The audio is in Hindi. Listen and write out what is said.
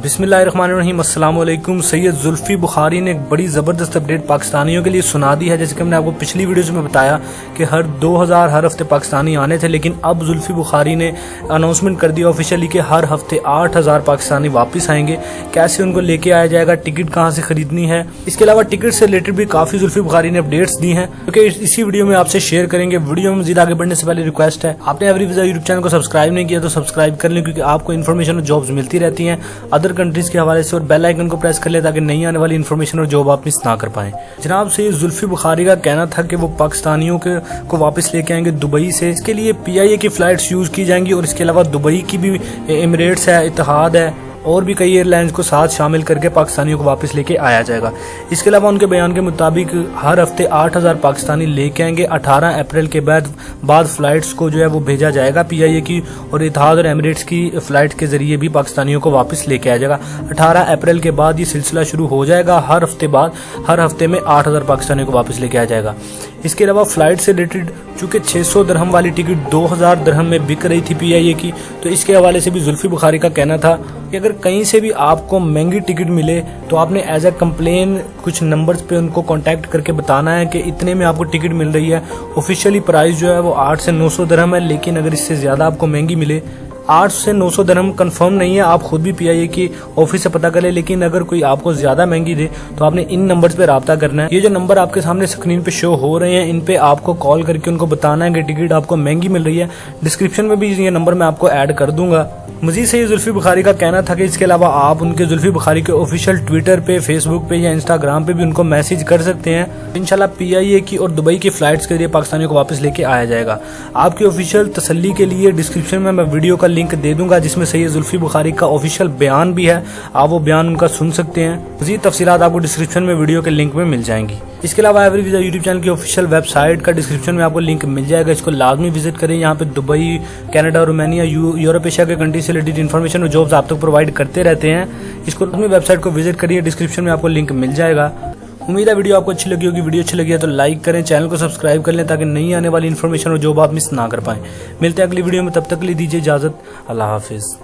बिस्मिल्लाहिर्रहमानिर्रहीम, अस्सलाम वालेकुम। सैयद जुल्फी बुखारी ने एक बड़ी ज़बरदस्त अपडेट पाकिस्तानियों के लिए सुना दी है। जैसे कि हमने आपको पिछली वीडियोज़ में बताया कि हर 2000 हर हफ्ते पाकिस्तानी आने थे, लेकिन अब जुल्फी बुखारी ने अनाउंसमेंट कर दिया ऑफिशियली कि हर हफ्ते 8000 पाकिस्तानी वापस आएंगे। कैसे उनको लेके आया जाएगा, टिकट कहाँ से खरीदनी है, इसके अलावा टिकट से रिलेटेड भी काफ़ी जुल्फी बुखारी ने अपडेट्स दी हैं, क्योंकि इसी वीडियो में आपसे शेयर करेंगे। वीडियो में मज़ीद आगे बढ़ने से पहले रिक्वेस्ट है, आपने एवरी वीज़ा यूट्यूब चैनल को सब्सक्राइब नहीं किया तो सब्सक्राइब कर लें, क्योंकि आपको इन्फॉर्मेशन और जॉब्स मिलती रहती हैं अदर कंट्रीज के हवाले से, और बेल आइकन को प्रेस कर ले ताकि नई आने वाली इन्फॉर्मेशन और जॉब आप मिस ना कर पाएं। जनाब सैयद जुल्फी बुखारी का कहना था कि वो पाकिस्तानियों को वापस लेके आएंगे दुबई से। इसके लिए PIA की फ्लाइट्स यूज की जाएंगी, और इसके अलावा दुबई की भी एमिरेट्स है, इत्तेहाद है, और भी कई एयरलाइंस को साथ शामिल करके पाकिस्तानियों को वापस लेके आया जाएगा। इसके अलावा उनके बयान के मुताबिक हर हफ्ते 8000 पाकिस्तानी लेके आएंगे। 18 अप्रैल के बाद फ्लाइट्स को जो है वो भेजा जाएगा PIA की और इत्तेहाद और एमिरेट्स की फ्लाइट के जरिए भी पाकिस्तानियों को वापस लेके आया जाएगा। 18 अप्रैल के बाद ये सिलसिला शुरू हो जाएगा। हर हफ्ते में 8000 पाकिस्तानियों को वापस लेके आया जाएगा। इसके अलावा फ्लाइट से रिलेटेड चूंकि 600 दिरहम वाली टिकट 2000 दिरहम में बिक रही थी PIA की, तो इसके हवाले से भी जुल्फी बुखारी का कहना था कि अगर कहीं से भी आपको महंगी टिकट मिले तो आपने एज ए कंप्लेन कुछ नंबर्स पे उनको कांटेक्ट करके बताना है कि इतने में आपको टिकट मिल रही है। ऑफिशियली प्राइस जो है वो 8 से 900 दिरहम है, लेकिन अगर इससे ज़्यादा आपको महंगी मिले, 8 से 900 दिरहम कंफर्म नहीं है, आप खुद भी PIA की ऑफिस से पता कर ले, लेकिन अगर कोई आपको ज्यादा महंगी दे तो आपने इन नंबर्स पे राब्ता करना है। ये जो नंबर आपके सामने स्क्रीन पे शो हो रहे हैं, इन पे आपको कॉल करके उनको बताना है कि टिकट आपको महंगी मिल रही है। डिस्क्रिप्शन में भी ये नंबर मैं आपको ऐड कर दूंगा। मजीद से ये जुल्फी बुखारी का कहना था कि इसके अलावा आप उनके जुल्फी बुखारी के ऑफिशियल ट्विटर पे, फेसबुक पे या इंस्टाग्राम पे भी उनको मैसेज कर सकते हैं। इंशाल्लाह PIA की और दुबई की फ्लाइट्स के जरिए पाकिस्तानियों को वापस लेके आया जाएगा। आपकी ऑफिशियल तसल्ली के लिए डिस्क्रिप्शन में मैं वीडियो का लिंक दे दूंगा, जिसमें सैयद जुल्फी बुखारी का ऑफिशियल बयान भी है। आप वो बयान उनका सुन सकते हैं। मज़ीद तफसीलात आपको डिस्क्रिप्शन में वीडियो के लिंक में मिल जाएंगी। इसके अलावा एवरी वीज़ा यूट्यूब चैनल की ऑफिशियल वेबसाइट का डिस्क्रिप्शन में आपको लिंक मिल जाएगा। इसको लाजमी विजिट करें। यहाँ पे Dubai, Canada, Romania, Europe, Asia के कंट्री से रिलेटेड इन्फॉर्मेशन और जॉब्स आप तक प्रोवाइड करते रहते हैं। इसको अपनी वेबसाइट को विजिट करिए, डिस्क्रिप्शन में आपको लिंक मिल जाएगा। उम्मीद है वीडियो आपको अच्छी लगी होगी। वीडियो अच्छी लगी है तो लाइक करें, चैनल को सब्सक्राइब कर लें ताकि नई आने वाली इन्फॉर्मेशन और जॉब आप मिस ना कर पाएं। मिलते हैं अगली वीडियो में, तब तक के लिए दीजिए इजाजत। अल्लाह हाफिज।